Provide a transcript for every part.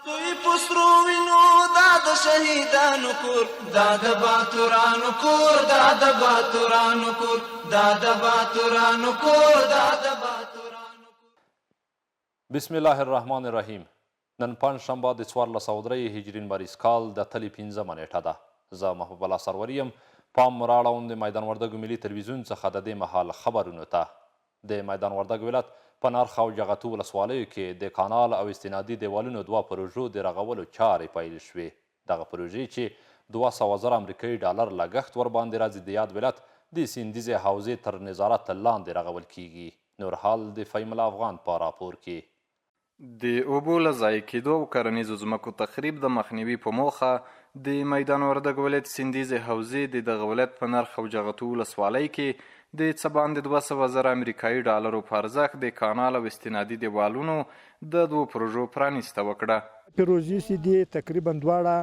دوی پسرو وینو دا د شهیدانو کور، دا د باتورانو کور، دا د باتورانو کور، دا د باتورانو کور، دا د باتورانو کور. بسم الله الرحمن الرحیم. نن پنجشنبه د 1403 هجري لمریز کال د اتلې 5مه نیټه ده. زه محبوب الله سروري یم. پام راړوم د میدان وردګو ملي تلویزیون څخه د دې مهال خبرونو ته. د میدان وردګ ولایت په نرخ او جغتو ولسوالیو کې د کانال او استنادي دیوالونو 2 پروژو د رغولو چارې پیل شوې. دغه پروژې چې 200,000 امریکایي ډالر لګښت ورباندې راځي د یاد ولایت د سیندیزې حوزې تر نظارت لاندې رغول کیږي. نور حال د فهیم الله افغان په راپور کې. د اوبو له ضایع کېدو او کرنیزو ځمکو تخریب د مخنیوي په موخه د میدان وردګ ولایت سیندیزې حوزې د دغه ولایت په نرخ او جغتو ولسوالۍ کې د څه باندې 200,000 امریکایي ډالرو په ارزښت د کانال او استنادي دیوالونو د 2 پروژو پرانیسته وکړه. پروژې چې دي تقریبا دواړه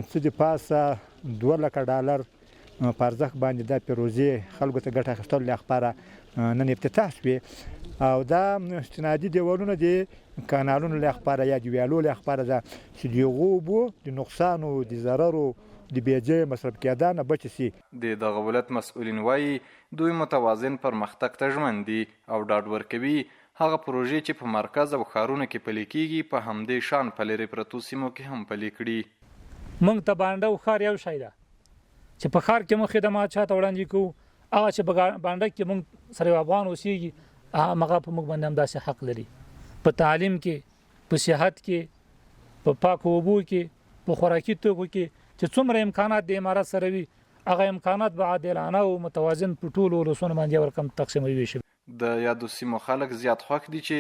څه د پاسه 2 لکه ډالر په ارزښت باندې دا پروژې خلکو ته ګټه اخیستلو لپاره نن افتتاح شوې او دا استنادي دیوالونه د کانالونو لپاره یا د ویالو لپاره ده چې د هغو اوبو د نقصان او د ضررو د بېځایه مصرف کېدنه بچ شي. د دغه ولایت مسؤلین وایي دوی متوازن پرمختګ ته ژمن دي او ډاډ ورکوي هغه پروژې چې په مرکز او ښارونو کې پلي کېږي په همدې شان په لرې پرتو سیمو کې هم پلي کړي. موږ ته بانډه او ښار یو شی ده چې په ښار کې موږ خدمات چاته وړاندې کوو، هغه چې په بانډه کې موږ سره افغان اوسېږي هغه په موږ باندې همداسې حق لري. په تعلیم کې، په صحت کې، په پاکو اوبو کې، په خوراکي توکو کې چې څومره امکانات د امارات سره وي هغه امکانات به عادلانه او متوازن په ټولو ولسونو باندې ورکم تقسیموي شي. د یادو سیمو خلک زیات خوښ دي چې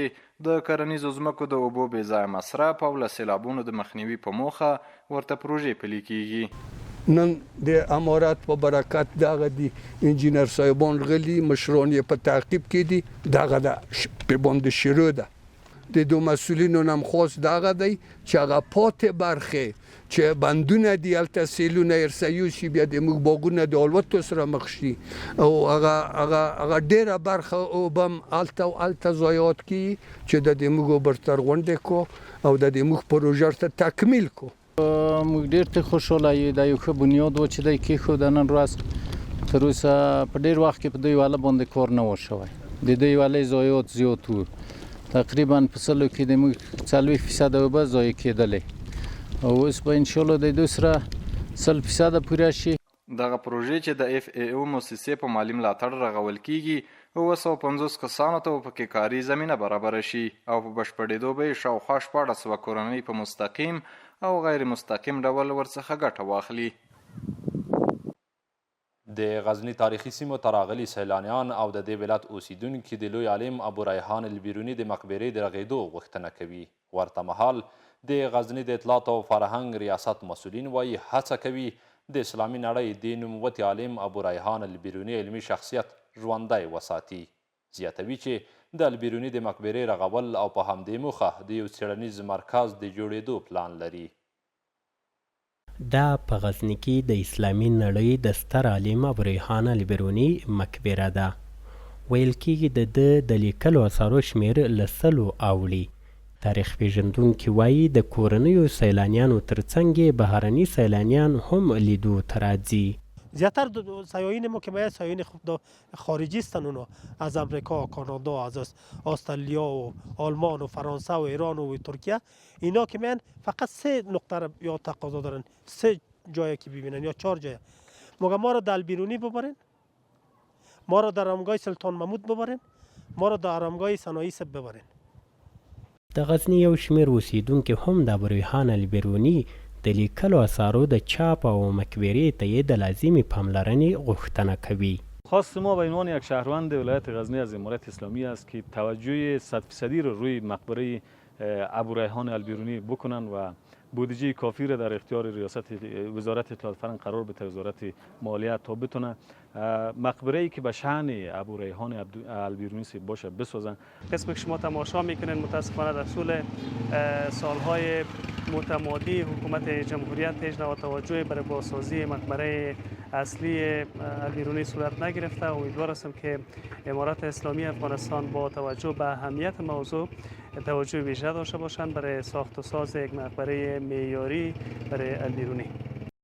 د کرنیزو ځمکو د اوبو بې ځایه مصرف او له سیلابونو د مخنیوي په موخه ورته پروژې پلي کیږي. نن د امارات په برکت دغه دی انجینر صاحبان غلي مشران یې په تعقیب کې دي دغه د په باندې شروع ده. د 2 مسؤلینو هم خاص دغه دی چې هغه پاتې برخه چې بندونه دي هلته سیلونه ارسیو شي بیا د موږ باغونه د الوتو سره مخ شي او هغه ډیره برخه اوبه هم هلته ضایعات کیږي چې د موږ اوبه غونډې کو او د موږ پروژه ته تکمیل کو. موږ ډېر ته خوشحاله یو دا یو ښه بنیاد و چې دی کېښود نن ورځ تر اوسه په ډېر وخت کې په دوی واله باندې کار نه و شوی. د دوی والې ضایعات زیات وو تقریبا په سلو کې د موږ 40% اوبه ضایع کېدلې او اوس به انشاءالله د دوی سره 100% پوره شي. دغه پروژې چې د FAO مؤسسې په مالي ملاتړ رغول کیږي 250 کسانو ته پکې کاري زمینه برابر شي او په بشپړېدو به شاوخوا 1400 کورنۍ په مستقیم او غیر مستقیم ډول ورڅخه ګټه واخلي. د غزنی تاریخي سیمو ته راغلي سیلانیان او د دې ولایت اوسیدونکي د لوی عالم ابو ریحان البیروني د مقبرې د رغېدو غوښتنه کوي. ورته مهال د غزنی د اطلاعات او فرهنګ ریاست مسؤلین وایي هڅه کوي د اسلامي نړۍ د نوموتي عالم ابو ریحان البیروني علمي شخصیت ژوندی وساتي. زیاتوي چې د البیروني د مقبرې رغول او په همدې موخه د یو څیړنیز مرکز د جوړېدو پلان لري. دا په غزني کې د اسلامي نړۍ د ستر عالم ابو ریحان البیروني مقبره ده. ویل کېږي د لیکلو اثارو شمېر له 100 اوړي. تاریخ پیژندونکي وایي د کورنیو سیلانیانو ترڅنګ یې بهرني سیلانیان هم لیدو ته راځي. زیاتر سیاحین ما که باید سیاحین خارجی هستن اونا از امریکا، کانادا، از استرالیا و آلمان و فرانسه و ایران و ترکیه اینا که میان فقط 3 نقطه یا تقاضا دارن 3 جایی که ببینن یا 4 جایی. مگه ما را در البیرونی ببرین، ما را در آرامگاه سلطان محمود ببرین، ما را در آرامگاه سناییسب ببرین. د غزني یو شمېر اوسیدونکي هم د ابو ریحان البیروني د لیکلو اثارو د چاپ او مقبرې ته یې د لازمې پاملرنې غوښتنه کوي. خواست ما به عنوان یک شهروند ولایت غزنی از امارت اسلامی است که توجه 100% رو روی مقبره ابو ریحان البیرونی بکنن و بودجه کافی را در اختیار ریاست وزارت اطلاعات فرهنگ قرار بده، وزارت مالیه تا بتونه مقبره ای که به شأن ابو ریحان البیرونی باشه بسازن. قسم که شما تماشا میکنین متاسفانه در طول سالهای متمادی حکومت جمهوریت هیچ نوع توجهی برای بازسازی مقبره اصلی البیرونی صورت نگرفته. امیدوار هستم که امارات اسلامی افغانستان با توجه به اهمیت موضوع توجه بیشتر داشته باشند برای ساخت و ساز یک مقبره معیاری برای البیرونی.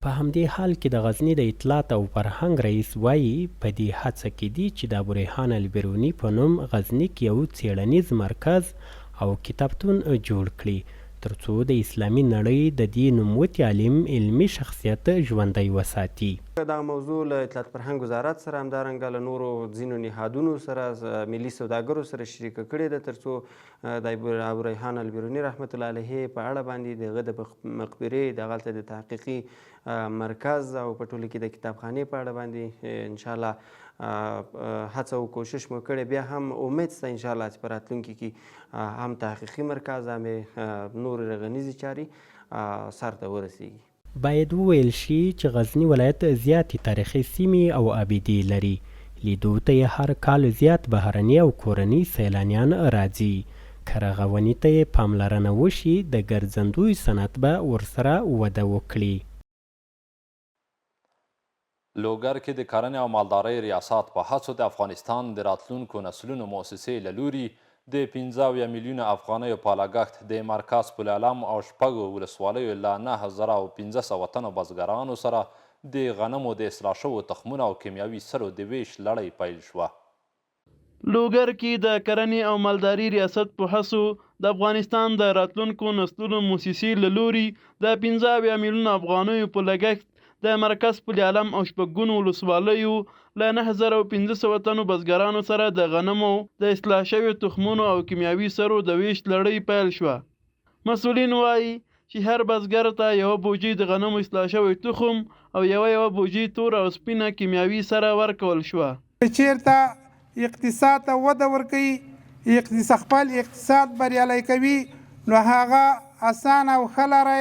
په همدې حال کې د غزني د اطلاعات او فرهنګ رئیس وایي په دې هڅه کې دي چې د ابوریحان البیروني په نوم غزني کې یو څیړنیز مرکز او کتابتون جوړ کړي ترڅو د اسلامي نړۍ د دې نوموتي عالم علمي شخصیت ژوندی وساتي. دغه موضوع له اطلاعات فرهنګ وزارت سره همدارنګه له نورو ځینو نهادونو سره ملي سوداګرو سره شریکه کړې ده ترڅو د ابوریحان البیروني رحمت الله علیه په اړه باندې دغه د مقبرې دغلته د تحقیقي مرکز او په ټوله کې د کتابخانې په اړه باندې انشاءالله هڅه او کوشش مو کړې. بیا هم امید شته انشاءالله چې په راتلونکي کې هم تحقیقي مرکز هم نور رغنیزې چارې سرته ورسیږي. باید وویل شي چې غزني ولایت زیاتې تاریخي سیمې او ابیدې لري. لیدو ته یې هر کال زیات بهرني او کورني سیلانیان راځي. که رغونې ته یې پاملرنه وشي د ګرځندوی صنعت به ورسره وده وکړي. لوګر کې د کرنې او مالدارۍ ریاست په هڅو د افغانستان د راتلونکو نسلونو مؤسسې له لوري د 15 میلیونه افغانیو په لګښت د مرکز پل علم او شپږو ولسوالیو له 9500 تنو بزګرانو سره د غنمو د اصلاح شوو تخمونو او کیمیاوي سرو د ویش لړۍ پیل شوه. لوګر کې د کرنې او مالداري ریاست په هڅو د افغانستان د راتلونکو نسلونو مؤسسې له لوري د 15 میلیونه افغانیو په لګښت د مرکز پل علم او شپږګونو ولسوالیو له 9500 تنو بزګرانو سره د غنمو د اصلاح شویو تخمونو او کیمیاوي سرو د ویش لړۍ پیل شوه. مسؤلین وایي چې هر بزګر ته یوه بوجۍ د غنمو اصلاح شوی تخم او یوه بوجۍ تور او سپینه کیمیاوي سره ورکول شوه. چیرته اقتصاد ته وده ورکوي خپل اقتصاد بریالی کوي نو هغه اسانه او ښه لاره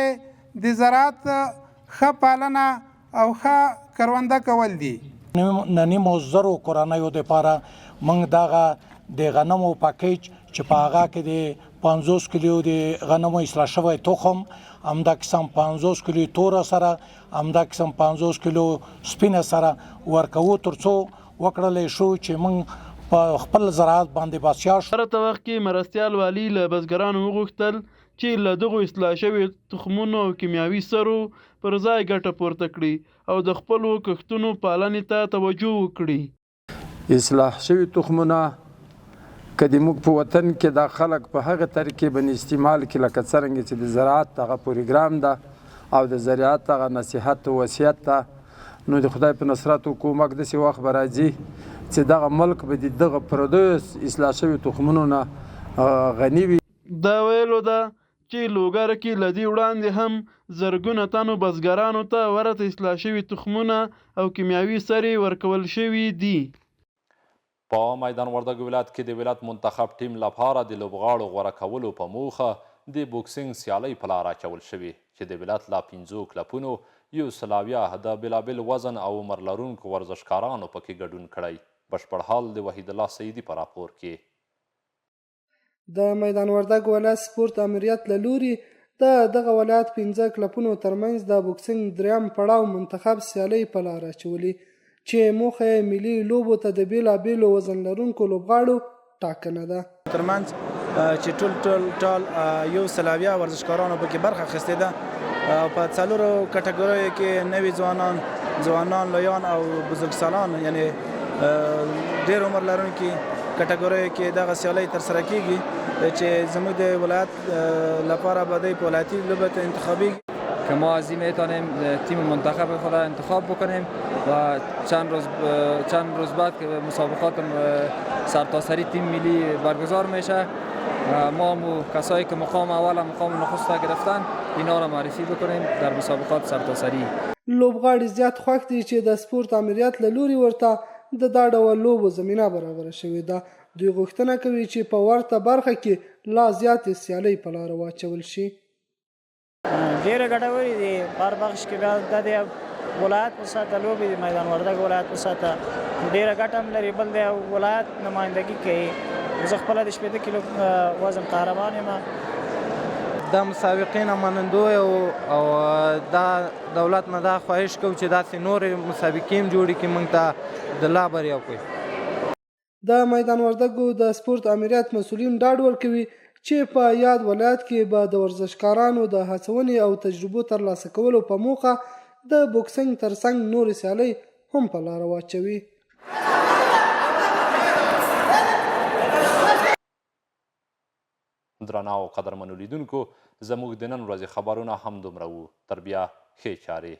د زراعت ښه پالنه او ښه کرونده کول دي. نیمو زرو کورنیو دپاره موږ دغه د غنمو پاکیج چې په هغه کې د 50 کیلو د غنمو اصلاح شوی تخم، همدا قسم 50 کیلو توره سره، همدا قسم 50 کیلو سپینه سره ورکوو ترڅو وکړلی شو چې موږ په خپل زراعت باندې بسیا شو. هر وخت کې مرستیال والي له بزګرانو وغوښتل چې له دغو اصلاح شوي تخمونو او کیمیاوي سرو پر ځای ګټه پورته کړي او د خپلو کښتونو پالنې ته توجه وکړي. اصلاح شوي تخمونه که د موږ په وطن کې دا خلک په هغه طریقې باندې استعمال کړي لکه څرنګه چې د زراعت هغه پروګرام ده او د زراعت هغه نصیحت او وصیت ده، نو د خدای په نصرت حکومت داسې وخت به راځي چې دغه ملک به د دغه پردیس اصلاح شوي تخمونو نه غني وي. دا ویلو ده چې لوګر کې له دې وړاندې هم زرګونه تنو بزګرانو ته ورته اصلاح شوي تخمونه او کیمیاوي سرې ورکول شوي دي. په میدان وردګ ولایت کې د ولایت منتخب ټیم لپاره د لوبغاړو غوره کولو په موخه د بوکسینګ سیالۍ په لار اچول شوي چې د ولایت له 5 کلبونو 170 د بېلابېل وزن او عمر لرونکو ورزشکارانو پکې ګډون کړی. بشپړ حال د وحید الله سیدي په راپور کې. د میدان وردګ ولایت سپورت امریت له لوري د دغه ولایت 15 کلبونو ترمنځ د بوکسینګ دریم پړاو منتخب سیالۍ په لار اچولي چې موخه یې ملي لوبو ته د بېلابېلو وزن لرونکو لوبغاړو ټاکنه ده. ترمنځ چې ټول 170 ورزشکارانو پکې برخه اخیستې ده او په څلورو کټګوریو کې نوي ځوانان لویان او بزرګسالان یعنی ډېر عمر لرونکي کټګوریو کې دغه سیالۍ ترسره کیږي چې زموږ د ولایت لپاره به د ولایتي لوبه انتخابی که ما از این میتونیم تیم منتخب خود را انتخاب بکنیم و چند روز بعد که مسابقات سرتاسری تیم ملی برگزار میشه ما کسایی که مقام اول و مقام نخست گرفتن اینا را معرفی بکنیم در مسابقات سرتاسری. لوبغاړي زیات خوښ دي چې د سپورت امریت له لوري ورته د دا ډول لوبو زمینه برابره شوې ده. دوی غوښتنه کوي چې په ورته برخه کې لا زیاتې سیالۍ په لاره واچول شي. ډېره ګټورې دي په هر بخش کې بیا د ولایت په ساته لوبې د میدان وردګ ولایت په ساته ډېره ګټه هم لري. بل د ولایت نمایندګي کوي. زه خپله د 15 کیلو وزن قهرمان یم. د مسابقین منندو او دا دولت نه دا خواهش کوو چې داسې نورې مسابقې جوړې کړي موږ ته د لا بریا کوي. د میدان وردګو د سپورت امریت مسؤلین ډاډ ورکوي چې په یاد ولایت کې به د ورزشکارانو د هڅونې او تجربو ترلاسه کولو په موخه د بوکسنګ ترڅنګ نورې سیالۍ هم په لاره واچوي. درنو او قدرمنو لیدونکو، زموږ د نن ورځې خبرونه همدومره وو. تر بیا ښې چارې.